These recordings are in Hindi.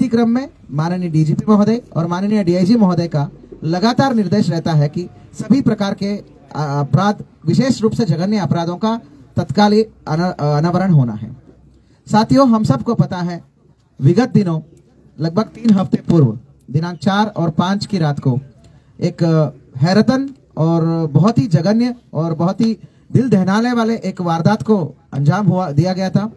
इसी क्रम में माननीय डीजीपी महोदय और माननीय डीआईजी महोदय का लगातार निर्देश रहता है कि सभी प्रकार के अपराध, विशेष रूप से जघन्य अपराधों का तत्काल अनावरण होना है। साथियों, हम सबको पता है विगत दिनों लगभग 3 हफ्ते पूर्व दिनांक 4 और 5 की रात को एक हैरतन और बहुत ही जघन्य और बहुत ही दिल दहलाने वाले एक वारदात को अंजाम दिया गया था।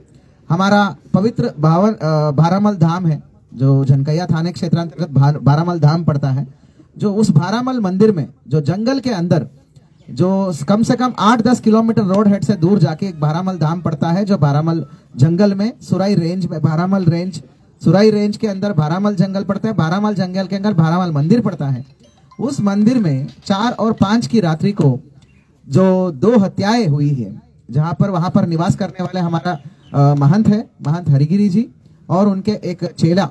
हमारा पवित्र भारामल धाम है, जो जनकैया थाने क्षेत्रांतर्गत भारामल धाम पड़ता है, जो उस भारामल मंदिर में जो जंगल के अंदर जो कम से कम 8-10 किलोमीटर रोड हेड से दूर जाके एक भारामल धाम पड़ता है, जो भारामल जंगल में सुराई रेंज में सुराई रेंज के अंदर भारामल जंगल पड़ता है। भारामल जंगल के अंदर भारामल मंदिर पड़ता है। उस मंदिर में 4 और 5 की रात्रि को जो 2 हत्याएं हुई है, जहां पर वहां पर निवास करने वाले हमारा महंत है, महंत हरिगिरी जी, और उनके एक चेला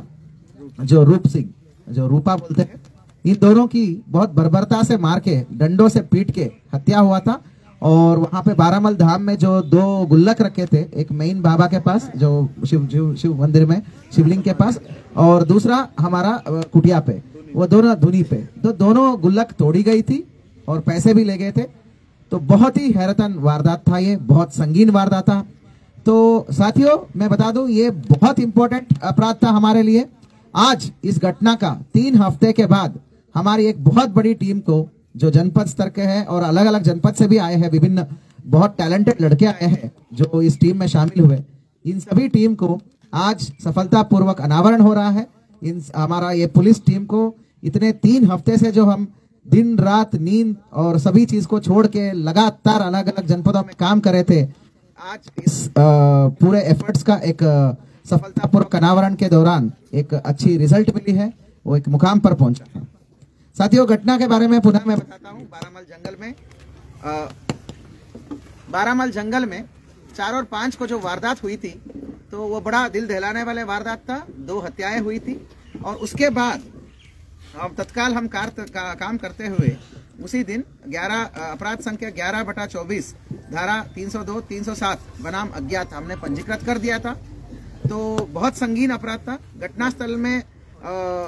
जो रूप सिंह, जो रूपा बोलते हैं, इन दोनों की बहुत बर्बरता से मार के, डंडों से पीट के हत्या हुआ था। और वहां पे बारामल धाम में जो 2 गुल्लक रखे थे, एक मेन बाबा के पास जो शिव मंदिर में शिवलिंग के पास, और दूसरा हमारा कुटिया पे, वो दोनों धुनी पे, तो दोनों गुल्लक तोड़ी गई थी और पैसे भी ले गए थे। तो बहुत ही हैरतन वारदात था, ये बहुत संगीन वारदात था। तो साथियों, मैं बता दूं, ये बहुत इंपॉर्टेंट अपराध था हमारे लिए। आज इस घटना का 3 हफ्ते के बाद हमारी एक बहुत बड़ी टीम को, जो जनपद स्तर के हैं और अलग अलग जनपद से भी आए हैं, विभिन्न बहुत टैलेंटेड लड़के आए हैं जो इस टीम में शामिल हुए, इन सभी टीम को आज सफलतापूर्वक अनावरण हो रहा है। हमारा ये पुलिस टीम को इतने 3 हफ्ते से जो हम दिन रात नींद और सभी चीज को छोड़ के लगातार अलग अलग जनपदों में काम कर रहे थे, आज इस पूरे एफर्ट्स का एक सफलतापूर्वक अनावरण के दौरान एक अच्छी रिजल्ट मिली है, वो एक मुकाम पर पहुंचा है। साथियों, घटना के बारे में पुनः मैं बताता हूँ। बारामल जंगल में 4 और 5 को जो वारदात हुई थी, तो वो बड़ा दिल दहलाने वाले वारदात था। 2 हत्याएं हुई थी और उसके बाद तत्काल हम काम करते हुए उसी दिन 11 अपराध संख्या 11/24 धारा 302, 307 बनाम अज्ञात हमने पंजीकृत कर दिया था। तो बहुत संगीन अपराध था। घटनास्थल में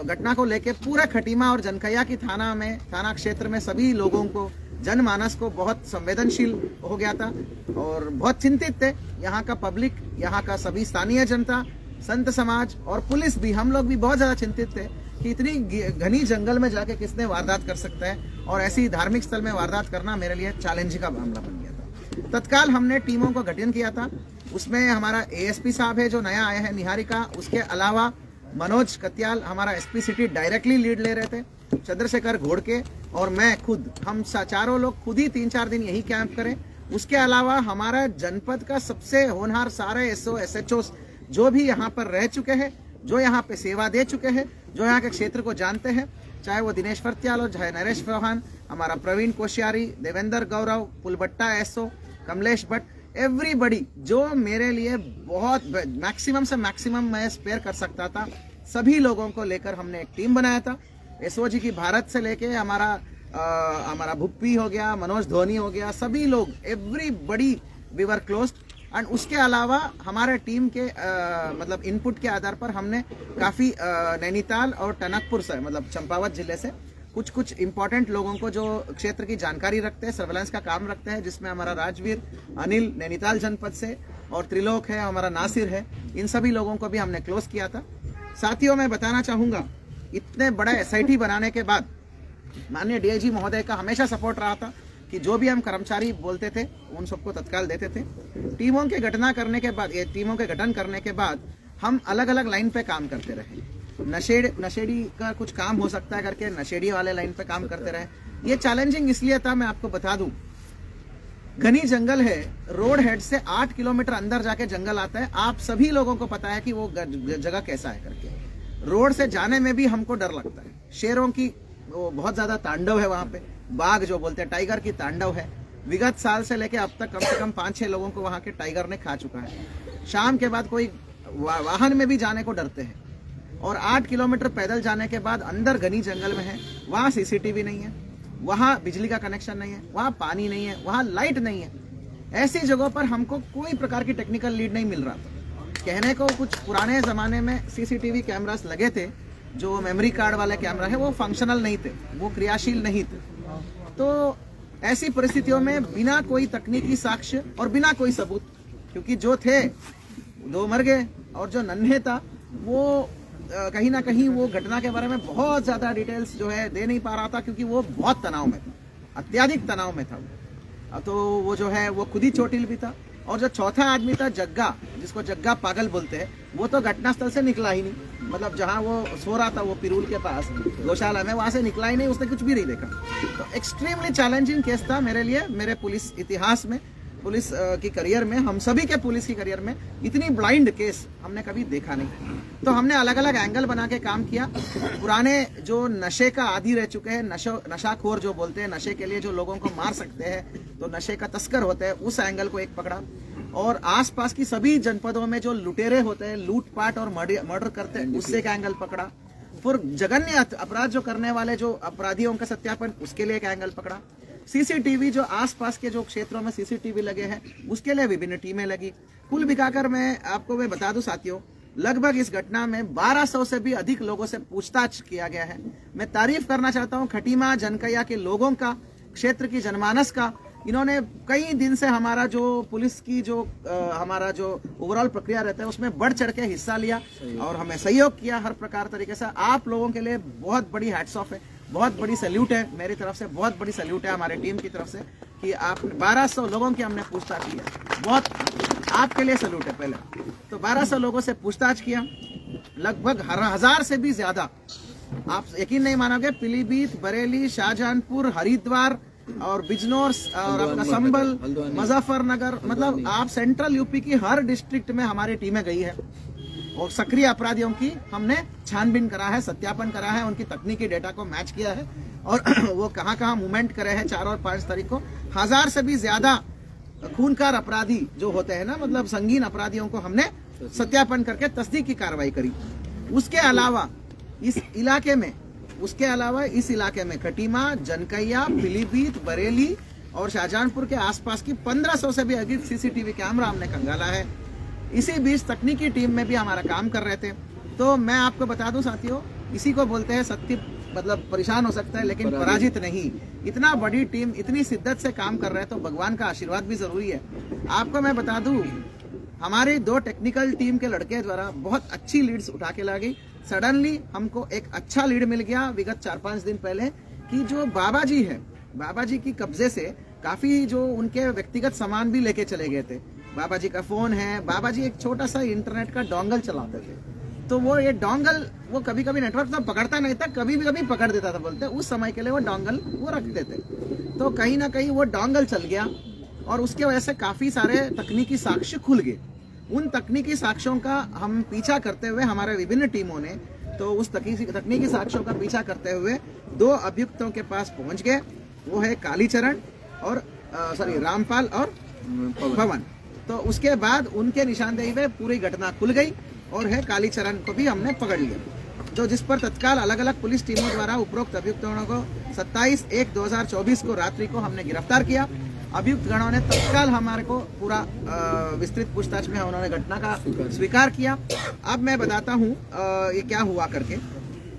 घटना को लेके पूरा खटीमा और जनकैया की थाना क्षेत्र में सभी लोगों को, जनमानस को बहुत संवेदनशील हो गया था और बहुत चिंतित थे। यहाँ का पब्लिक, यहाँ का सभी स्थानीय जनता, संत समाज और पुलिस भी, हम लोग भी बहुत ज्यादा चिंतित थे कि इतनी घनी जंगल में जाके किसने वारदात कर सकता है, और ऐसी धार्मिक स्थल में वारदात करना मेरे लिए चैलेंज का मामला बन गया था। तत्काल हमने टीमों का गठन किया था। उसमें हमारा एएसपी साहब है जो नया आया है, निहारिका, उसके अलावा मनोज कत्याल हमारा एसपी सिटी डायरेक्टली लीड ले रहे थे, चंद्रशेखर घोड़के और मैं खुद, हम चारों लोग खुद ही 3-4 दिन यही कैंप करें। उसके अलावा हमारा जनपद का सबसे होनहार सारे एसओ एसएचओ जो भी यहाँ पर रह चुके हैं, जो यहाँ पे सेवा दे चुके हैं, जो यहाँ के क्षेत्र को जानते हैं, चाहे वो दिनेश फर्त्याल हो, चाहे नरेश चौहान, हमारा प्रवीण कोश्यारी, देवेंद्र गौरव, पुलबट्टा एसओ, कमलेश भट्ट, एवरीबडी जो मेरे लिए बहुत मैक्सिमम से मैक्सिमम मैं स्पेयर कर सकता था, सभी लोगों को लेकर हमने एक टीम बनाया था। एसओजी की भारत से लेके हमारा भुप्पी हो गया, मनोज धोनी हो गया, सभी लोग, everybody we were closed. And उसके अलावा हमारे टीम के मतलब इनपुट के आधार पर हमने काफ़ी नैनीताल और टनकपुर से, मतलब चंपावत जिले से कुछ इंपॉर्टेंट लोगों को जो क्षेत्र की जानकारी रखते हैं, सर्वेलेंस का काम रखते हैं, जिसमें हमारा राजवीर, अनिल नैनीताल जनपद से, और त्रिलोक है, हमारा नासिर है, इन सभी लोगों को भी हमने क्लोज किया था। साथियों, मैं बताना चाहूँगा, इतने बड़ा एसआईटी बनाने के बाद माननीय डीआईजी महोदय का हमेशा सपोर्ट रहा था कि जो भी हम कर्मचारी बोलते थे उन सबको तत्काल देते थे। टीमों के गठन करने के बाद हम अलग अलग लाइन पे काम करते रहे। नशेड़ी का कुछ काम हो सकता है करके नशेड़ी वाले लाइन पे काम करते रहे। ये चैलेंजिंग इसलिए था, मैं आपको बता दूं, घनी जंगल है, रोड हेड से 8 किलोमीटर अंदर जाके जंगल आता है। आप सभी लोगों को पता है कि वो जगह कैसा है करके। रोड से जाने में भी हमको डर लगता है। शेरों की वो बहुत ज्यादा तांडव है वहां पे, बाघ जो बोलते हैं, टाइगर की तांडव है। विगत साल से लेके अब तक कम से कम 5-6 लोगों को वहां के टाइगर ने खा चुका है। शाम के बाद कोई वाहन में भी जाने को डरते हैं, और 8 किलोमीटर पैदल जाने के बाद अंदर घनी जंगल में है, वहां सीसीटीवी नहीं है, वहां बिजली का कनेक्शन नहीं है, वहां पानी नहीं है, वहां लाइट नहीं है। ऐसी जगहों पर हमको कोई प्रकार की टेक्निकल लीड नहीं मिल रहा था। कहने को कुछ पुराने ज़माने में सीसीटीवी कैमरास लगे थे, जो मेमोरी कार्ड वाले कैमरा है वो फंक्शनल नहीं थे, वो क्रियाशील नहीं थे। तो ऐसी परिस्थितियों में बिना कोई तकनीकी साक्ष्य और बिना कोई सबूत, क्योंकि जो थे 2 मर गए और जो नन्हे था वो कहीं ना कहीं वो घटना के बारे में बहुत ज़्यादा डिटेल्स जो है दे नहीं पा रहा था, क्योंकि वो बहुत तनाव में था, अत्यधिक तनाव में था। तो वो जो है वो खुद ही चोटिल भी था। और जो चौथा आदमी था जग्गा, जिसको जग्गा पागल बोलते हैं, वो तो घटनास्थल से निकला ही नहीं। मतलब जहाँ वो सो रहा था वो पिरूल के पास गौशाला में, वहाँ से निकला ही नहीं, उसने कुछ भी नहीं देखा। तो एक्सट्रीमली चैलेंजिंग केस था मेरे लिए, मेरे पुलिस इतिहास में, पुलिस की करियर में, हम सभी के पुलिस की करियर में इतनी ब्लाइंड केस हमने कभी देखा नहीं। तो हमने अलग अलग एंगल बना के काम किया। पुराने जो नशे का आदी रह चुके हैं, नशाखोर जो बोलते हैं, नशे के लिए जो लोगों को मार सकते हैं, तो नशे का तस्कर होते हैं, उस एंगल को एक पकड़ा। और आसपास की सभी जनपदों में जो लुटेरे होते हैं, लूटपाट और मर्डर करते हैं, उससे एक एंगल पकड़ा। फिर जघन्य अपराध जो करने वाले जो अपराधियों का सत्यापन, उसके लिए एक एंगल पकड़ा। सीसीटीवी जो आसपास के जो क्षेत्रों में सीसीटीवी लगे हैं, उसके लिए विभिन्न टीमें लगी। कुल मिलाकर मैं बता दूं साथियों, लगभग इस घटना में 1200 से भी अधिक लोगों से पूछताछ किया गया है। मैं तारीफ करना चाहता हूं खटीमा जनकैया के लोगों का, क्षेत्र की जनमानस का। इन्होंने कई दिन से हमारा जो पुलिस की जो हमारा जो ओवरऑल प्रक्रिया रहता है उसमें बढ़ चढ़ के हिस्सा लिया और हमें सहयोग किया हर प्रकार तरीके से। आप लोगों के लिए बहुत बड़ी हैट्स ऑफ है, बहुत बड़ी सैल्यूट है मेरी तरफ से, बहुत बड़ी सैल्यूट है हमारे टीम की तरफ से कि आप 1200 लोगों की हमने पूछताछ किया। बहुत आपके लिए सैल्यूट है। पहले तो 1200 लोगों से पूछताछ किया, लगभग 1000 से भी ज्यादा, आप यकीन नहीं मानोगे, पीलीभीत, बरेली, शाहजहांपुर, हरिद्वार और बिजनौर और अपना संभल, मुजफ्फरनगर, मतलब आप सेंट्रल यूपी की हर डिस्ट्रिक्ट में हमारी टीमें गई है और सक्रिय अपराधियों की हमने छानबीन करा है, सत्यापन करा है, उनकी तकनीकी डेटा को मैच किया है और वो कहाँ मूवमेंट करे हैं 4 और 5 तारीख को। 1000 से भी ज्यादा खूनकार अपराधी जो होते हैं ना, मतलब संगीन अपराधियों को हमने सत्यापन करके तस्दीक की कार्रवाई करी। उसके अलावा इस इलाके में खटीमा, जनकैया, पीलीभीत, बरेली और शाहजहांपुर के आसपास की 1500 से भी अधिक सीसीटीवी कैमरा हमने खंगाला है। इसी बीच तकनीकी टीम में भी हमारा काम कर रहे थे। तो मैं आपको बता दूं साथियों, इसी को बोलते हैं सत्य, मतलब परेशान हो सकता है लेकिन पराजित नहीं। इतना बड़ी टीम इतनी शिद्दत से काम कर रहे हैं तो भगवान का आशीर्वाद भी जरूरी है। आपको मैं बता दूं, हमारे 2 टेक्निकल टीम के लड़के द्वारा बहुत अच्छी लीड्स उठा के ला गई। सडनली हमको एक अच्छा लीड मिल गया विगत 4-5 दिन पहले कि जो बाबा जी है, बाबा जी की कब्जे से काफी जो उनके व्यक्तिगत सामान भी लेके चले गए थे। बाबा जी का फोन है, बाबा जी एक छोटा सा इंटरनेट का डोंगल चलाते थे, तो वो ये डोंगल वो कभी कभी नेटवर्क तो पकड़ता नहीं था, कभी पकड़ देता था, बोलते उस समय के लिए वो डोंगल वो रखते थे। तो कहीं ना कहीं वो डोंगल चल गया और उसके वजह से काफी सारे तकनीकी साक्ष्य खुल गए। उन तकनीकी साक्ष्यों का हम पीछा करते हुए हमारे विभिन्न टीमों ने तो उस तकनीकी साक्ष्यों का पीछा करते हुए 2 अभियुक्तों के पास पहुंच गए। वो है कालीचरण और रामपाल और पवन। तो उसके बाद उनके निशानदेही में पूरी घटना खुल गई और है कालीचरण को भी हमने पकड़ लिया, जो जिस पर तत्काल अलग अलग पुलिस टीमों द्वारा उपरोक्त अभियुक्तों को 27/1/2024 को रात्रि को हमने गिरफ्तार किया। अभियुक्त गणों ने तत्काल हमारे को पूरा विस्तृत पूछताछ में उन्होंने घटना का स्वीकार किया। अब मैं बताता हूँ ये क्या हुआ करके।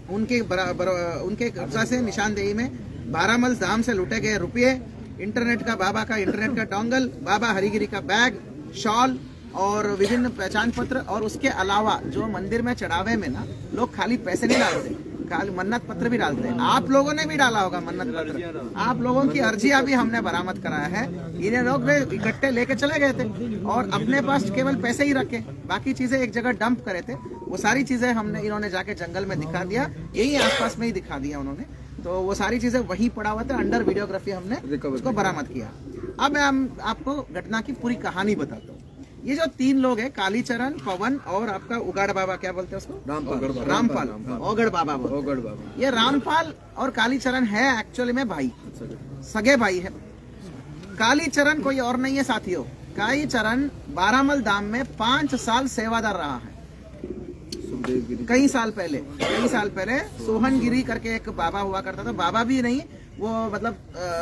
उनके कब्जा से निशानदेही में 12 मल धाम से लूटे गए रुपये, बाबा का इंटरनेट का डोंगल, बाबा हरिगिरी का बैग, शॉल और विभिन्न पहचान पत्र। और उसके अलावा जो मंदिर में चढ़ावे में ना लोग खाली पैसे नहीं डालते, खाली मन्नत पत्र भी डालते हैं। आप लोगों ने भी डाला होगा मन्नत पत्र, आप लोगों की अर्जियां भी हमने बरामद कराया है। इन्हें लोग इकट्ठे लेके चले गए थे और अपने पास केवल पैसे ही रखे, बाकी चीजें एक जगह डंप करे थे। वो सारी चीजें इन्होंने जाके जंगल में दिखा दिया, यही आसपास में ही दिखा दिया उन्होंने। तो वो सारी चीजें वहीं पड़ा हुआ था, अंडर वीडियोग्राफी हमने उसको बरामद किया। अब मैं आपको घटना की पूरी कहानी बताता हूँ। ये जो 3 लोग हैं, कालीचरण, पवन और आपका उगाड़ बाबा, क्या बोलते हैं उसको, रामपाल, ओगड़ बाबा। ये रामपाल और कालीचरण है एक्चुअली में भाई, सगे भाई है। कालीचरण कोई और नहीं है साथियों, कालीचरण 12 मल धाम में 5 साल सेवादार रहा है। कई साल पहले सोहनगिरी करके एक बाबा हुआ करता था, बाबा भी नहीं वो मतलब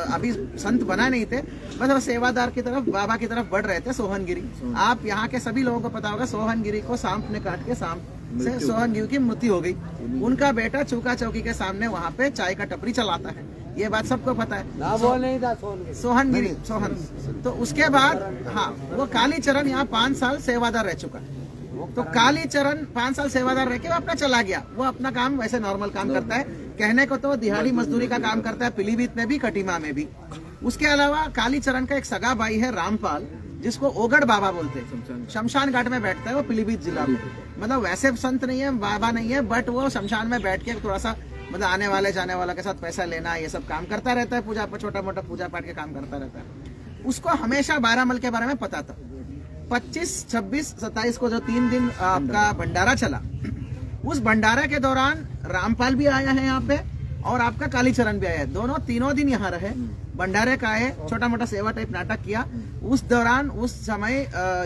अभी संत बना नहीं थे, बस वो सेवादार की तरफ, बाबा की तरफ बढ़ रहे थे। सोहनगिरी, आप यहाँ के सभी लोगों को पता होगा, सोहनगिरी को सांप ने काट के, सांप से सोहनगिरी की मृत्यु हो गई। उनका बेटा चूका चौकी के सामने वहाँ पे चाय का टपरी चलाता है, ये बात सबको पता है। वो नहीं था सोहनगिरी, सोहन। तो उसके बाद हाँ, वो कालीचरण यहाँ 5 साल सेवादार रह चुका। तो कालीचरण 5 साल सेवादार रह के वो अपना चला गया। वो अपना काम वैसे नॉर्मल काम करता है, कहने को तो दिहाड़ी मजदूरी का काम करता है, पीलीभीत में भी, कटिमा में भी। उसके अलावा कालीचरण का एक सगा भाई है रामपाल, जिसको ओगड़ बाबा बोलते हैं, शमशान घाट में बैठता है वो पीलीभीत जिला में। मतलब वैसे संत नहीं है, बाबा नहीं है, बट वो शमशान में बैठ के थोड़ा सा मतलब आने वाले जाने वाले के साथ पैसा लेना, ये सब काम करता रहता है, पूजा पर छोटा मोटा पूजा पाठ के काम करता रहता है। उसको हमेशा 12 मल के बारे में पता था। 25, 26, 27 को जो 3 दिन आपका भंडारा चला, उस भंडारे के दौरान रामपाल भी आया है यहाँ पे और आपका कालीचरण भी आया है। दोनों तीनों दिन यहाँ रहे, भंडारे का है, छोटा मोटा सेवा टाइप नाटक किया। उस दौरान उस समय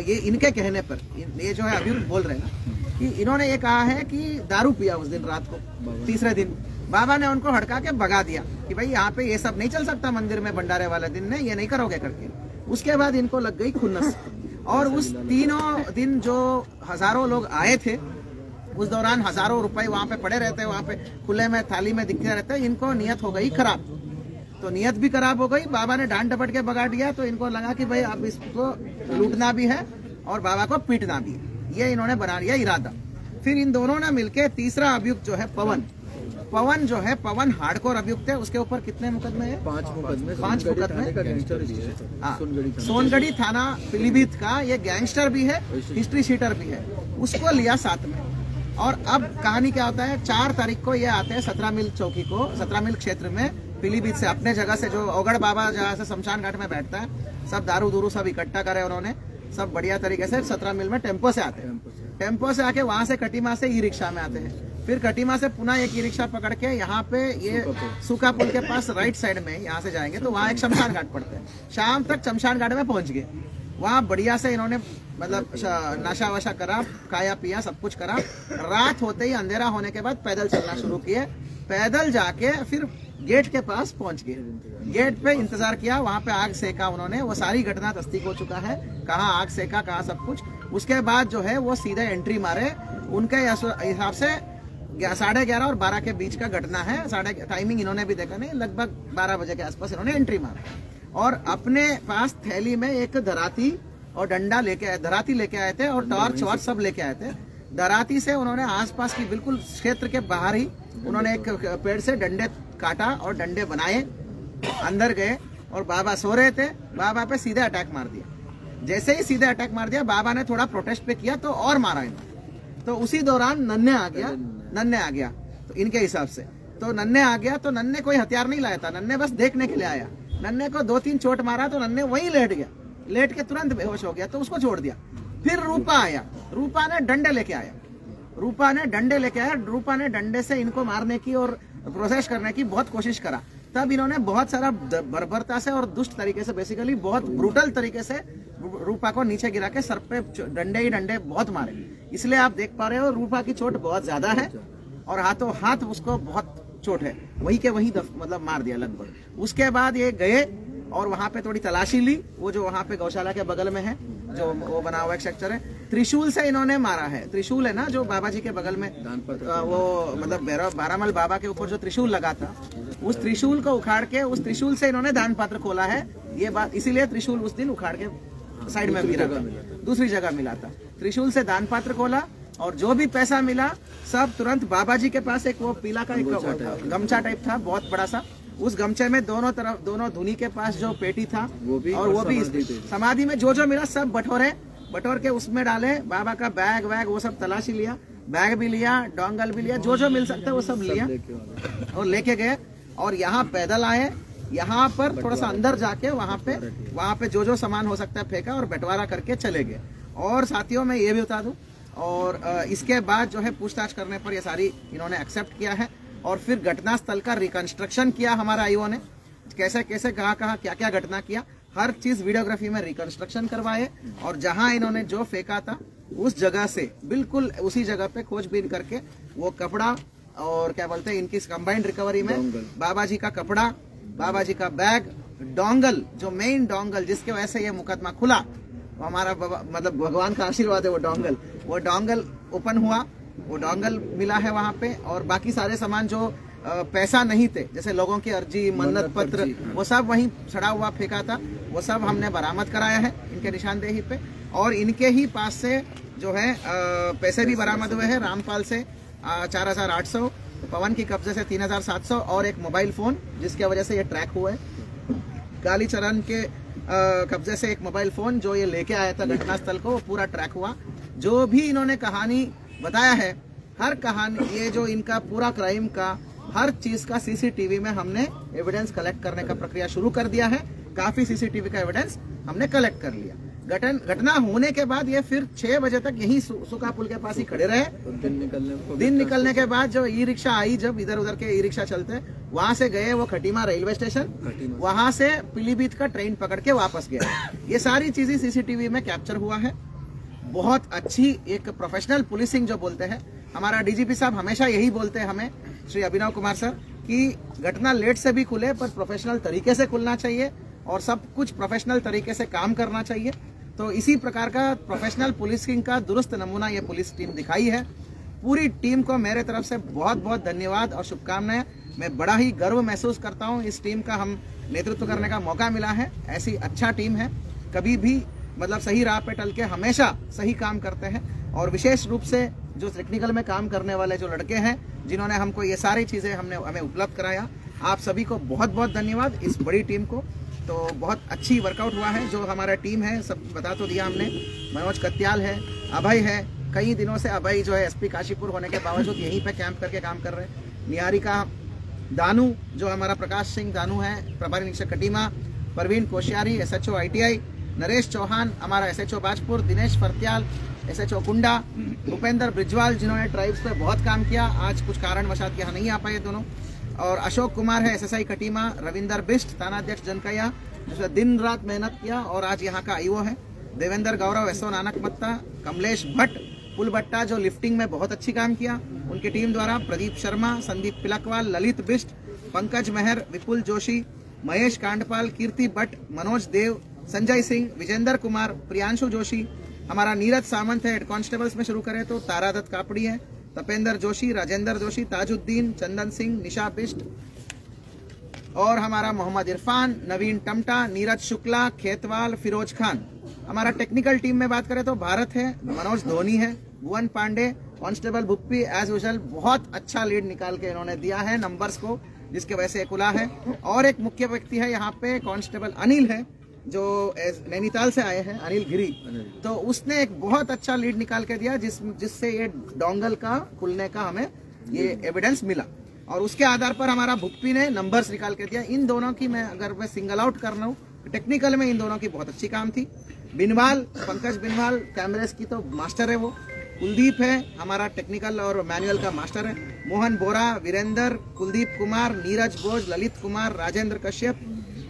ये इनके कहने पर, ये जो है अभियुक्त बोल रहे हैं ना, कि इन्होंने ये कहा है कि दारू पिया उस दिन रात को, तीसरे दिन बाबा ने उनको हड़का के भगा दिया कि भाई यहाँ पे ये सब नहीं चल सकता मंदिर में, भंडारे वाले दिन में ये नहीं करोगे करके। उसके बाद इनको लग गई खुन्नस, और उस तीनों दिन जो हजारों लोग आए थे, उस दौरान हजारों रुपए वहां पे पड़े रहते, वहां पे खुले में थाली में दिखते रहते, इनको नियत हो गई खराब। तो नियत भी खराब हो गई, बाबा ने डांट डपट के भगा दिया। तो इनको लगा कि भाई अब इसको लूटना भी है और बाबा को पीटना भी है, ये इन्होंने बना लिया इरादा। फिर इन दोनों ने मिलके तीसरा अभियुक्त जो है पवन जो है, पवन हार्डकोर अभियुक्त है। उसके ऊपर कितने मुकदमे हैं? 5 मुकदमे। सोनगढ़ी थाना पीलीभीत का ये गैंगस्टर भी है, हिस्ट्री शीटर भी है, उसको लिया साथ में। और अब कहानी क्या होता है, 4 तारीख को ये आते हैं 17 मील चौकी को, 17 मील क्षेत्र में पीलीभीत से, अपने जगह से, जो ओगड़ बाबा जहाँ से शमशान घाट में बैठता है, सब दारू दूरू सब इकट्ठा करे उन्होंने, सब बढ़िया तरीके से 17 मील में टेम्पो से आते हैं। टेम्पो से आके वहां से कटिमा से ई रिक्शा में आते हैं, फिर कटिमा से पुनः एक ई रिक्शा पकड़ के यहाँ पे ये सूखा पुल के पास राइट साइड में यहाँ से जाएंगे तो वहाँ एक शमशान घाट पड़ता है। शाम तक शमशान घाट में पहुंच गए, वहाँ बढ़िया से इन्होंने मतलब नशा वशा करा, खाया पिया, सब कुछ करा। रात होते ही, अंधेरा होने के बाद पैदल चलना शुरू किए। पैदल जाके फिर गेट के पास पहुंच गए, गेट पे इंतजार किया, वहां पे आग सेका उन्होंने। वो सारी घटना तस्दीक हो चुका है, कहाँ आग सेका, कहाँ सब कुछ। उसके बाद जो है वो सीधे एंट्री मारे। उनके हिसाब से 11:30 और 12 के बीच का घटना है। टाइमिंग इन्होंने भी देखा नहीं, लगभग 12 बजे के आसपास इन्होंने एंट्री मारा और अपने पास थैली में एक धराती और डंडा लेके आए, धराती लेके आए थे और टॉर्च वॉर्च सब लेके आए थे। धराती से उन्होंने आसपास की बिल्कुल क्षेत्र के बाहर ही उन्होंने एक पेड़ से डंडे काटा और डंडे बनाए, अंदर गए और बाबा सो रहे थे, बाबा पे सीधे अटैक मार दिया। जैसे ही सीधे अटैक मार दिया, बाबा ने थोड़ा प्रोटेस्ट पे किया तो और मारा इन्होंने। तो उसी दौरान नन्हे आ गया तो इनके हिसाब से तो नन्हे आ गया। तो नन्हे कोई हथियार नहीं लाया था, नन्हे बस देखने के लिए आया। नन्हे को 2-3 चोट मारा तो नन्हे वहीं लेट गया, लेट के तुरंत बेहोश हो गया, तो उसको छोड़ दिया। फिर रूपा आया, रूपा ने डंडे लेके आया, रूपा ने डंडे से इनको मारने की और प्रोसेस करने की बहुत कोशिश करा। तब इन्होंने बहुत सारा बर्बरता से और दुष्ट तरीके से, बेसिकली बहुत ब्रूटल तरीके से रूपा को नीचे गिरा के सर पे डंडे ही डंडे बहुत मारे। इसलिए आप देख पा रहे हो रूपा की चोट बहुत ज्यादा है और हाथों हाथ उसको बहुत चोट है, वही के वही मतलब मार दिया लगभग। उसके बाद ये गए और वहां पे थोड़ी तलाशी ली, वो जो वहां पे गौशाला के बगल में है, जो वो बना हुआ एक स्ट्रक्चर है। त्रिशूल से इन्होंने मारा है, त्रिशूल है ना जो बाबा जी के बगल में, वो मतलब बारामल बाबा के ऊपर जो त्रिशूल लगा था, उस त्रिशूल को उखाड़ के उस त्रिशूल से इन्होंने दान पात्र खोला है। ये बात इसीलिए त्रिशूल उस दिन उखाड़ के साइड में गिरा था, दूसरी जगह मिला था। त्रिशूल से दान पात्र खोला और जो भी पैसा मिला सब तुरंत बाबा जी के पास एक वो पीला का एक गमछा टाइप था बहुत बड़ा सा, उस गमछे में दोनों तरफ, दोनों धुनी के पास जो पेटी था वो भी समाधि में जो मिला सब बटोर के उसमें डाले। बाबा का बैग वैग वो सब तलाशी लिया, बैग भी लिया, डोंगल भी लिया, जो मिल सकता है वो सब लिया और लेके गए। और यहाँ पैदल आए, यहाँ पर थोड़ा सा अंदर जाके वहाँ पे जो सामान हो सकता है फेंका और बंटवारा करके चले गए। और साथियों मैं ये भी बता दूं, और इसके बाद जो है पूछताछ करने पर ये सारी इन्होंने एक्सेप्ट किया है। और फिर घटनास्थल का रिकंस्ट्रक्शन किया हमारा आईओ ने, कैसे कैसे कहाँ क्या क्या घटना किया, हर चीज वीडियोग्राफी में रिकंस्ट्रक्शन करवाए। और जहां इन्होंने जो फेंका था उस जगह से बिल्कुल उसी जगह पे खोजबीन करके वो कपड़ा और क्या बोलते हैं इनकी कंबाइंड रिकवरी में बाबा जी का कपड़ा, बाबा जी का बैग, डोंगल, जो मेन डोंगल जिसके वजह से ये मुकदमा खुला, वो हमारा मतलब भगवान का आशीर्वाद है। वो डोंगल ओपन हुआ, वो डोंगल मिला है वहाँ पे। और बाकी सारे सामान जो पैसा नहीं थे, जैसे लोगों की अर्जी, मन्नत पत्र, वो सब वहीं सड़ा हुआ फेंका था, वो सब हमने बरामद कराया है इनके निशानदेही पे। और इनके ही पास से जो है पैसे भी बरामद हुए हैं। रामपाल से 4,800, पवन की कब्जे से 3,700 और एक मोबाइल फोन जिसके वजह से ये ट्रैक हुआ है। कालीचरण के कब्जे से एक मोबाइल फोन जो ये लेके आया था घटनास्थल को, वो पूरा ट्रैक हुआ। जो भी इन्होंने कहानी बताया है, हर कहानी, ये जो इनका पूरा क्राइम का हर चीज का सीसीटीवी में हमने एविडेंस कलेक्ट करने का प्रक्रिया शुरू कर दिया है। काफी सीसीटीवी का एविडेंस हमने कलेक्ट कर लिया। घटना होने के बाद ये फिर 6 बजे तक यहीं सुका पुल के पास ही खड़े रहे। दिन निकलने के बाद जो ई रिक्शा आई, जब इधर उधर के ई रिक्शा चलते, वहां से गए वो खटीमा रेलवे स्टेशन, वहां से पीलीभीत का ट्रेन पकड़ के वापस गया। ये सारी चीजें सीसीटीवी में कैप्चर हुआ है। बहुत अच्छी एक प्रोफेशनल पुलिसिंग जो बोलते हैं, हमारा डीजीपी साहब हमेशा यही बोलते हैं हमें, श्री अभिनव कुमार सर, कि घटना लेट से भी खुले पर प्रोफेशनल तरीके से खुलना चाहिए और सब कुछ प्रोफेशनल तरीके से काम करना चाहिए। तो इसी प्रकार का प्रोफेशनल पुलिसिंग का दुरुस्त नमूना ये पुलिस टीम दिखाई है। पूरी टीम को मेरे तरफ से बहुत बहुत धन्यवाद और शुभकामनाएं। मैं बड़ा ही गर्व महसूस करता हूं, इस टीम का हम नेतृत्व करने का मौका मिला है। ऐसी अच्छा टीम है, कभी भी मतलब सही राह पे टल के हमेशा सही काम करते हैं। और विशेष रूप से जो टेक्निकल में काम करने वाले जो लड़के हैं, जिन्होंने हमको ये सारी चीज़ें हमें उपलब्ध कराया, आप सभी को बहुत बहुत धन्यवाद। इस बड़ी टीम को तो बहुत अच्छी वर्कआउट हुआ है। जो हमारा टीम है सब बता तो दिया हमने, मनोज कत्याल है, अभय है, कई दिनों से अभय जो है एसपी काशीपुर होने के बावजूद यहीं पे कैंप करके काम कर रहे हैं। निहारिका दानू जो हमारा प्रकाश सिंह दानू है, प्रभारी निरीक्षक कटीमा, परवीन कोश्यारी SHO ITI, नरेश चौहान हमारा SHO बाजपुर, दिनेश फरत्याल SHO कुंडा, भूपेंद्र ब्रिजवाल जिन्होंने ट्राइब्स पे बहुत काम किया, आज कुछ कारणवशात यहाँ नहीं आ पाए दोनों, और अशोक कुमार है SSI कटीमा, रविंदर बिष्ट थानाध्यक्ष जनकैया जिसने दिन रात मेहनत किया और आज यहाँ का IO है, देवेंद्र गौरव SO नानक मत्ता, कमलेश भट्ट पुलबट्टा जो लिफ्टिंग में बहुत अच्छी काम किया उनकी टीम द्वारा, प्रदीप शर्मा, संदीप पिलकवाल, ललित बिष्ट, पंकज मेहर, विपुल जोशी, महेश कांडपाल, कीर्ति भट्ट, मनोज देव, संजय सिंह, विजेंद्र कुमार, प्रियांशु जोशी, हमारा नीरज सामंत है। हेड कांस्टेबल्स में शुरू करें तो तारादत्त कापड़ी है, तपेंद्र जोशी, राजेंद्र जोशी, ताजुद्दीन, चंदन सिंह, निशा बिष्ट और हमारा मोहम्मद इरफान, नवीन टमटा, नीरज शुक्ला, खेतवाल, फिरोज खान। हमारा टेक्निकल टीम में बात करें तो भारत है, मनोज धोनी है, Bhuvan Pandey, constable Bhuppi as usual बहुत अच्छा लीड निकाल के इन्होंने दिया है नंबर्स को, जिसके वजह से खुला है। और एक मुख्य व्यक्ति है यहाँ पे कांस्टेबल अनिल है जो नैनीताल से आए हैं, अनिल गिरी, तो उसने एक बहुत अच्छा लीड निकाल के दिया जिससे ये डोंगल का खुलने का हमें ये एविडेंस मिला। और उसके आधार पर हमारा भुप्पी ने नंबर्स निकाल के दिया। इन दोनों की मैं सिंगल आउट कर रहा हूँ, टेक्निकल में इन दोनों की बहुत अच्छी काम थी। बिनवाल, पंकज बिनवाल कैमरेस की तो मास्टर है वो। कुलदीप है हमारा टेक्निकल और मैनुअल का मास्टर है। मोहन बोरा, वीरेंद्र, कुलदीप कुमार, नीरज बोज, ललित कुमार, राजेंद्र कश्यप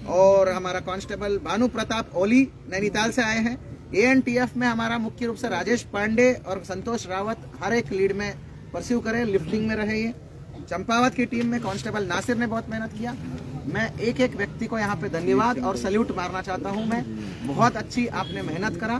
और हमारा कांस्टेबल भानु प्रताप ओली नैनीताल से आए हैं। ANTF में हमारा मुख्य रूप से राजेश पांडे और संतोष रावत हर एक लीड में परस्यू करे, लिफ्टिंग में रहे। ये चंपावत की टीम में कांस्टेबल नासिर ने बहुत मेहनत किया। मैं एक एक व्यक्ति को यहाँ पे धन्यवाद और सैल्यूट मारना चाहता हूँ। मैं बहुत अच्छी आपने मेहनत करा,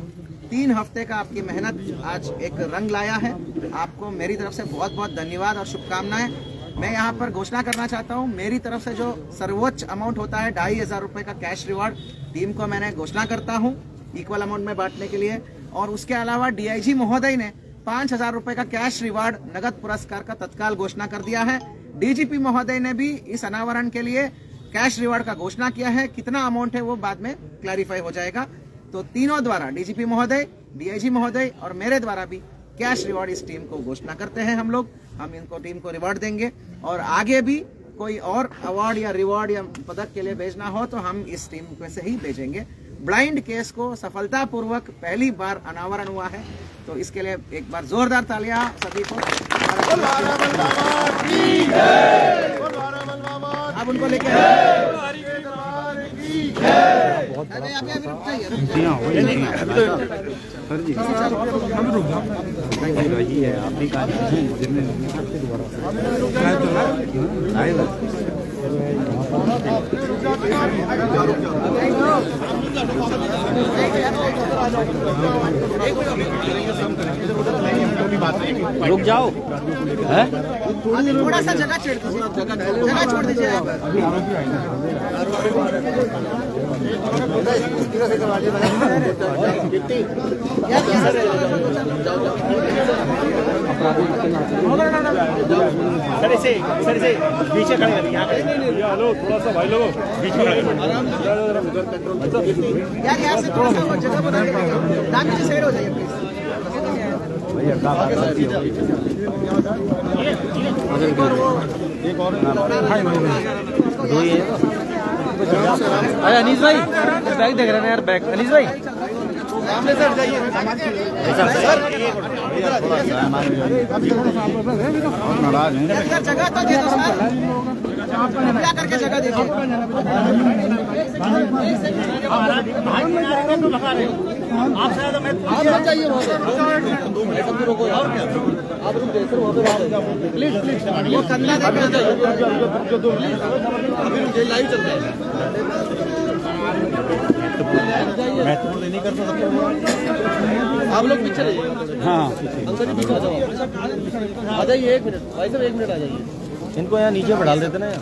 3 हफ्ते का आपकी मेहनत आज एक रंग लाया है। आपको मेरी तरफ से बहुत बहुत धन्यवाद और शुभकामनाएं। मैं यहाँ पर घोषणा करना चाहता हूँ, मेरी तरफ से जो सर्वोच्च अमाउंट होता है 2500 रुपए का कैश रिवार्ड टीम को मैंने घोषणा करता हूँ इक्वल अमाउंट में बांटने के लिए। और उसके अलावा DIG महोदय ने 5000 रुपए का कैश रिवार्ड नगद पुरस्कार का तत्काल घोषणा कर दिया है। DGP महोदय ने भी इस अनावरण के लिए कैश रिवार्ड का घोषणा किया है। कितना अमाउंट है वो बाद में क्लैरिफाई हो जाएगा। तो तीनों द्वारा DGP महोदय, DIG महोदय और मेरे द्वारा भी कैश रिवार्ड इस टीम को घोषणा करते हैं हम लोग। हम इनको टीम को रिवार्ड देंगे और आगे भी कोई और अवार्ड या रिवार्ड या पदक के लिए भेजना हो तो हम इस टीम में से ही भेजेंगे। ब्लाइंड केस को सफलतापूर्वक पहली बार अनावरण हुआ है, तो इसके लिए एक बार जोरदार तालियां सभी को। अब उनको लेके आपने रुक जाओ, है थोड़ा सा जगह छोड़ दीजिए, जगह छोड़ दीजिए आप। सर इसे पीछे खड़े कर, यहाँ हेलो थोड़ा सा भाई लोगों बीच में यार यहाँ से थोड़ा सा जगह बनाइए, दाम की साइड हो जाइए प्लीज। अरे अनीस भाई बैग देख रहे हैं यार, बैग अनीस भाई सामने सर जाइए सर, जगह तो दे दो सर, क्या करके जगह दीजिए। आप शायद मैं जाइए वहाँ पे, आप रुक जाइए सर, वहाँ पे प्लीज वो कंधा देखना चाहिए, अभी लाइव चल रहा है। महत्वपूर्ण नहीं कर सकते आप लोग पीछे रहिए, हाँ अंदर ही पीछे आ जाओ, आ जाइए 1 मिनट भाई साहब, 1 मिनट आ जाइए। इनको यहाँ नीचे बढ़ा देते ना यार।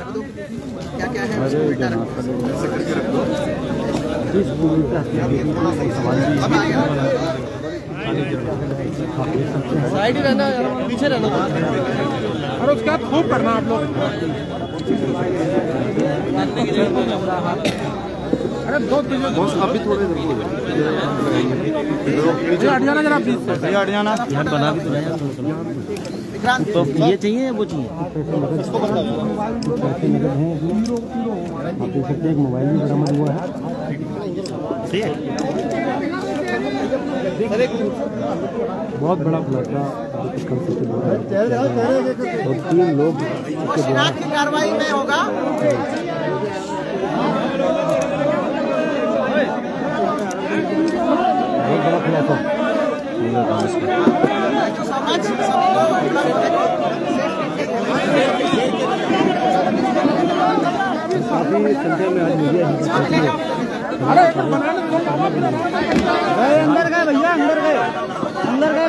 क्या क्या है साइड ही रहना, पीछे रहना और उसके बाद खूब करना आप लोग। अरे दो अभी थोड़े इधर हट जाना जरा प्लीज, हट जाना यार, बना भी तो ये चाहिए वो चाहिए। एक मोबाइल भी बरामद हुआ है। ठीक है, बहुत बड़ा खुलासा और 3 लोग शिनाख्त की कार्रवाई में होगा। बहुत बड़ा खुलासा। काफी संख्या में आज मीडिया अंदर गए भैया, अंदर गए